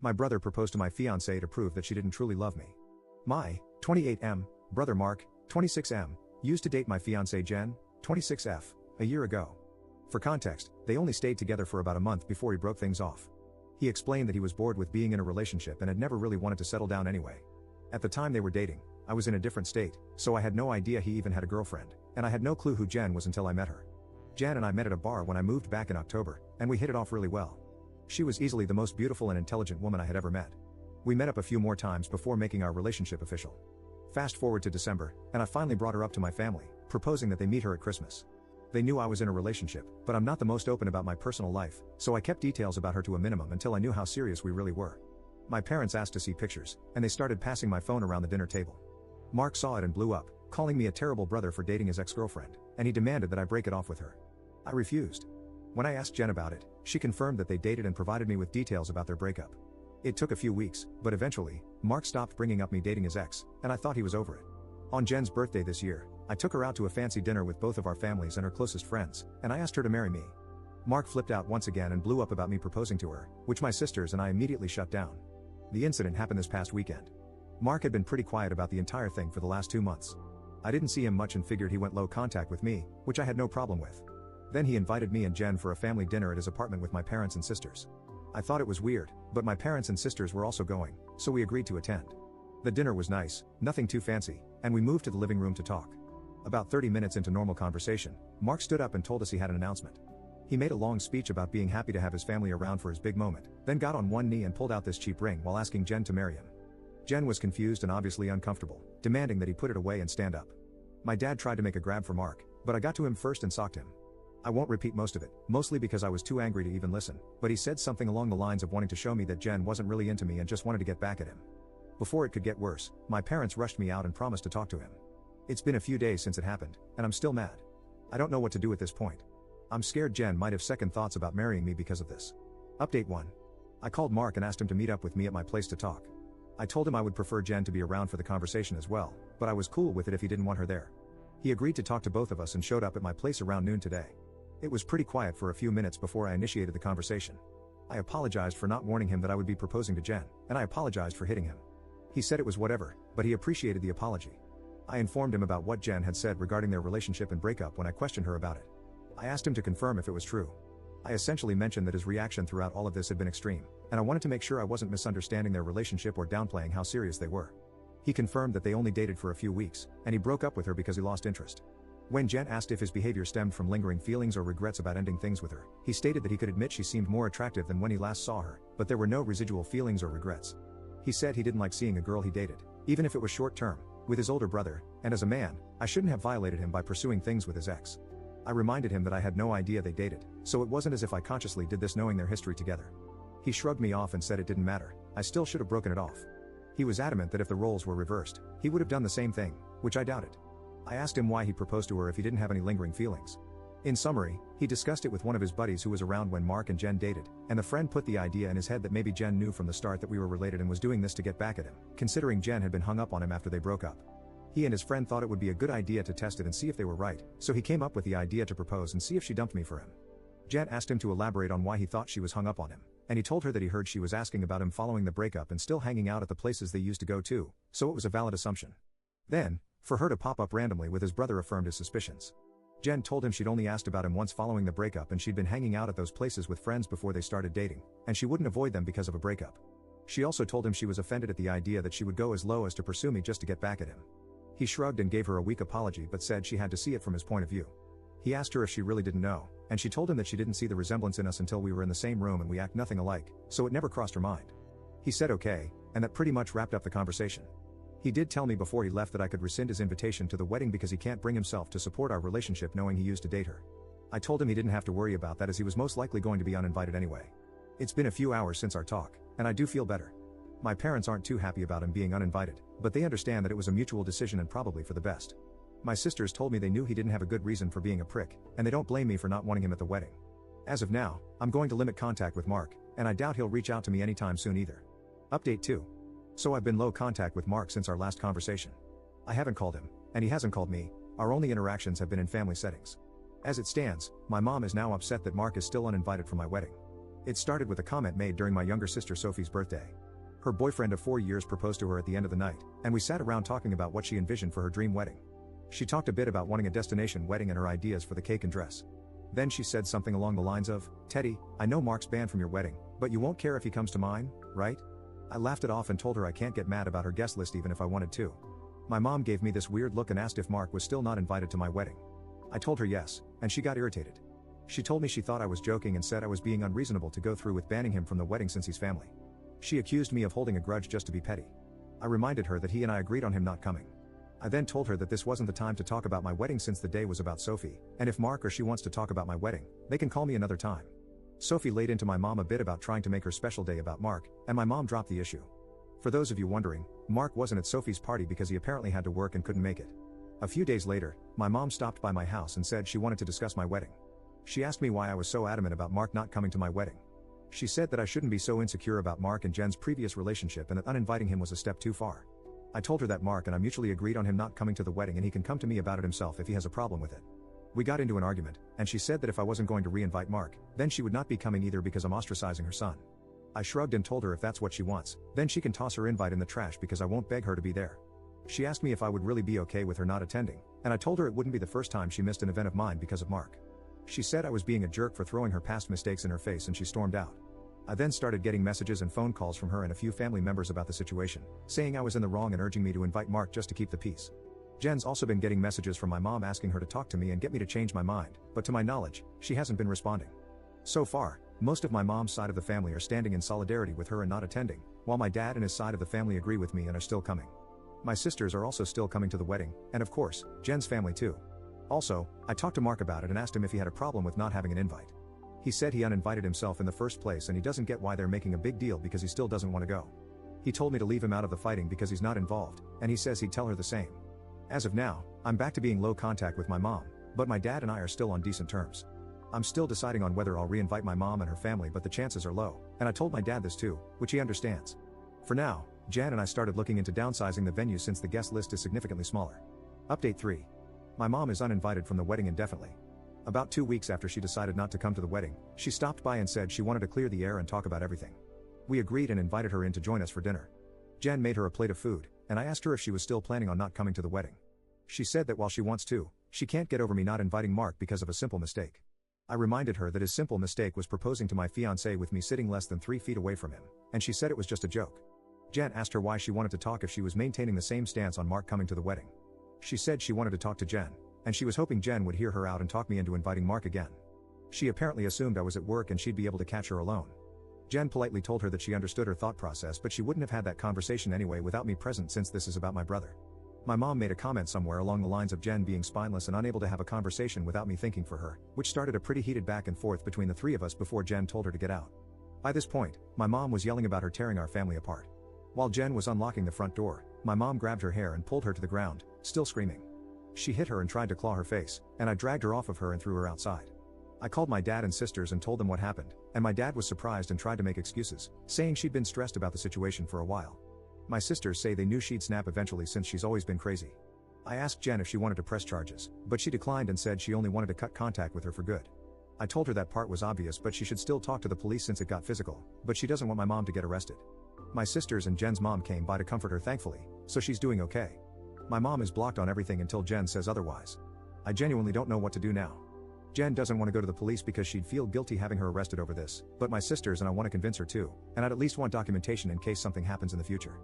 My brother proposed to my fiancée to prove that she didn't truly love me. My 28M brother Mark, 26M, used to date my fiancée Jen, 26F, a year ago. For context, they only stayed together for about a month before he broke things off. He explained that he was bored with being in a relationship and had never really wanted to settle down anyway. At the time they were dating, I was in a different state, so I had no idea he even had a girlfriend, and I had no clue who Jen was until I met her. Jen and I met at a bar when I moved back in October, and we hit it off really well. She was easily the most beautiful and intelligent woman I had ever met. We met up a few more times before making our relationship official. Fast forward to December, and I finally brought her up to my family, proposing that they meet her at Christmas. They knew I was in a relationship, but I'm not the most open about my personal life, so I kept details about her to a minimum until I knew how serious we really were. My parents asked to see pictures, and they started passing my phone around the dinner table. Mark saw it and blew up, calling me a terrible brother for dating his ex-girlfriend, and he demanded that I break it off with her. I refused. When I asked Jen about it, she confirmed that they dated and provided me with details about their breakup. It took a few weeks, but eventually, Mark stopped bringing up me dating his ex, and I thought he was over it. On Jen's birthday this year, I took her out to a fancy dinner with both of our families and her closest friends, and I asked her to marry me. Mark flipped out once again and blew up about me proposing to her, which my sisters and I immediately shut down. The incident happened this past weekend. Mark had been pretty quiet about the entire thing for the last 2 months. I didn't see him much and figured he went low contact with me, which I had no problem with. Then he invited me and Jen for a family dinner at his apartment with my parents and sisters. I thought it was weird, but my parents and sisters were also going, so we agreed to attend. The dinner was nice, nothing too fancy, and we moved to the living room to talk. About 30 minutes into normal conversation, Mark stood up and told us he had an announcement. He made a long speech about being happy to have his family around for his big moment, then got on one knee and pulled out this cheap ring while asking Jen to marry him. Jen was confused and obviously uncomfortable, demanding that he put it away and stand up. My dad tried to make a grab for Mark, but I got to him first and socked him. I won't repeat most of it, mostly because I was too angry to even listen, but he said something along the lines of wanting to show me that Jen wasn't really into me and just wanted to get back at him. Before it could get worse, my parents rushed me out and promised to talk to him. It's been a few days since it happened, and I'm still mad. I don't know what to do at this point. I'm scared Jen might have second thoughts about marrying me because of this. Update 1. I called Mark and asked him to meet up with me at my place to talk. I told him I would prefer Jen to be around for the conversation as well, but I was cool with it if he didn't want her there. He agreed to talk to both of us and showed up at my place around noon today. It was pretty quiet for a few minutes before I initiated the conversation. I apologized for not warning him that I would be proposing to Jen, and I apologized for hitting him. He said it was whatever, but he appreciated the apology. I informed him about what Jen had said regarding their relationship and breakup when I questioned her about it. I asked him to confirm if it was true. I essentially mentioned that his reaction throughout all of this had been extreme, and I wanted to make sure I wasn't misunderstanding their relationship or downplaying how serious they were. He confirmed that they only dated for a few weeks, and he broke up with her because he lost interest. When Jen asked if his behavior stemmed from lingering feelings or regrets about ending things with her, he stated that he could admit she seemed more attractive than when he last saw her, but there were no residual feelings or regrets. He said he didn't like seeing a girl he dated, even if it was short term, with his older brother, and as a man, I shouldn't have violated him by pursuing things with his ex. I reminded him that I had no idea they dated, so it wasn't as if I consciously did this knowing their history together. He shrugged me off and said it didn't matter, I still should have broken it off. He was adamant that if the roles were reversed, he would have done the same thing, which I doubted. I asked him why he proposed to her if he didn't have any lingering feelings. In summary, he discussed it with one of his buddies who was around when Mark and Jen dated, and the friend put the idea in his head that maybe Jen knew from the start that we were related and was doing this to get back at him, considering Jen had been hung up on him after they broke up. He and his friend thought it would be a good idea to test it and see if they were right, so he came up with the idea to propose and see if she dumped me for him. Jen asked him to elaborate on why he thought she was hung up on him, and he told her that he heard she was asking about him following the breakup and still hanging out at the places they used to go to, so it was a valid assumption. Then, for her to pop up randomly with his brother affirmed his suspicions. Jen told him she'd only asked about him once following the breakup and she'd been hanging out at those places with friends before they started dating, and she wouldn't avoid them because of a breakup. She also told him she was offended at the idea that she would go as low as to pursue me just to get back at him. He shrugged and gave her a weak apology but said she had to see it from his point of view. He asked her if she really didn't know, and she told him that she didn't see the resemblance in us until we were in the same room and we act nothing alike, so it never crossed her mind. He said okay, and that pretty much wrapped up the conversation. He did tell me before he left that I could rescind his invitation to the wedding because he can't bring himself to support our relationship knowing he used to date her. I told him he didn't have to worry about that as he was most likely going to be uninvited anyway. It's been a few hours since our talk, and I do feel better. My parents aren't too happy about him being uninvited, but they understand that it was a mutual decision and probably for the best. My sisters told me they knew he didn't have a good reason for being a prick, and they don't blame me for not wanting him at the wedding. As of now, I'm going to limit contact with Mark, and I doubt he'll reach out to me anytime soon either. Update 2. So I've been low contact with Mark since our last conversation. I haven't called him, and he hasn't called me. Our only interactions have been in family settings. As it stands, my mom is now upset that Mark is still uninvited for my wedding. It started with a comment made during my younger sister Sophie's birthday. Her boyfriend of 4 years proposed to her at the end of the night, and we sat around talking about what she envisioned for her dream wedding. She talked a bit about wanting a destination wedding and her ideas for the cake and dress. Then she said something along the lines of, "Teddy, I know Mark's banned from your wedding, but you won't care if he comes to mine, right?" I laughed it off and told her I can't get mad about her guest list even if I wanted to. My mom gave me this weird look and asked if Mark was still not invited to my wedding. I told her yes, and she got irritated. She told me she thought I was joking and said I was being unreasonable to go through with banning him from the wedding since he's family. She accused me of holding a grudge just to be petty. I reminded her that he and I agreed on him not coming. I then told her that this wasn't the time to talk about my wedding since the day was about Sophie, and if Mark or she wants to talk about my wedding, they can call me another time. Sophie laid into my mom a bit about trying to make her special day about Mark, and my mom dropped the issue. For those of you wondering, Mark wasn't at Sophie's party because he apparently had to work and couldn't make it. A few days later, my mom stopped by my house and said she wanted to discuss my wedding. She asked me why I was so adamant about Mark not coming to my wedding. She said that I shouldn't be so insecure about Mark and Jen's previous relationship and that uninviting him was a step too far. I told her that Mark and I mutually agreed on him not coming to the wedding and he can come to me about it himself if he has a problem with it. We got into an argument, and she said that if I wasn't going to re-invite Mark, then she would not be coming either because I'm ostracizing her son. I shrugged and told her if that's what she wants, then she can toss her invite in the trash because I won't beg her to be there. She asked me if I would really be okay with her not attending, and I told her it wouldn't be the first time she missed an event of mine because of Mark. She said I was being a jerk for throwing her past mistakes in her face and she stormed out. I then started getting messages and phone calls from her and a few family members about the situation, saying I was in the wrong and urging me to invite Mark just to keep the peace. Jen's also been getting messages from my mom asking her to talk to me and get me to change my mind, but to my knowledge, she hasn't been responding. So far, most of my mom's side of the family are standing in solidarity with her and not attending, while my dad and his side of the family agree with me and are still coming. My sisters are also still coming to the wedding, and of course, Jen's family too. Also, I talked to Mark about it and asked him if he had a problem with not having an invite. He said he uninvited himself in the first place and he doesn't get why they're making a big deal because he still doesn't want to go. He told me to leave him out of the fighting because he's not involved, and he says he'd tell her the same. As of now, I'm back to being low contact with my mom, but my dad and I are still on decent terms. I'm still deciding on whether I'll re-invite my mom and her family, but the chances are low, and I told my dad this too, which he understands. For now, Jan and I started looking into downsizing the venue since the guest list is significantly smaller. Update 3. My mom is uninvited from the wedding indefinitely. About 2 weeks after she decided not to come to the wedding, she stopped by and said she wanted to clear the air and talk about everything. We agreed and invited her in to join us for dinner. Jan made her a plate of food, and I asked her if she was still planning on not coming to the wedding. She said that while she wants to, she can't get over me not inviting Mark because of a simple mistake. I reminded her that his simple mistake was proposing to my fiancé with me sitting less than 3 feet away from him, and she said it was just a joke. Jan asked her why she wanted to talk if she was maintaining the same stance on Mark coming to the wedding. She said she wanted to talk to Jen, and she was hoping Jen would hear her out and talk me into inviting Mark again. She apparently assumed I was at work and she'd be able to catch her alone. Jen politely told her that she understood her thought process, but she wouldn't have had that conversation anyway without me present since this is about my brother. My mom made a comment somewhere along the lines of Jen being spineless and unable to have a conversation without me thinking for her, which started a pretty heated back and forth between the three of us before Jen told her to get out. By this point, my mom was yelling about her tearing our family apart. While Jen was unlocking the front door, my mom grabbed her hair and pulled her to the ground, still screaming. She hit her and tried to claw her face, and I dragged her off of her and threw her outside. I called my dad and sisters and told them what happened, and my dad was surprised and tried to make excuses, saying she'd been stressed about the situation for a while. My sisters say they knew she'd snap eventually since she's always been crazy. I asked Jen if she wanted to press charges, but she declined and said she only wanted to cut contact with her for good. I told her that part was obvious, but she should still talk to the police since it got physical, but she doesn't want my mom to get arrested. My sisters and Jen's mom came by to comfort her thankfully, so she's doing okay. My mom is blocked on everything until Jen says otherwise. I genuinely don't know what to do now. Jen doesn't want to go to the police because she'd feel guilty having her arrested over this, but my sisters and I want to convince her to, and I'd at least want documentation in case something happens in the future.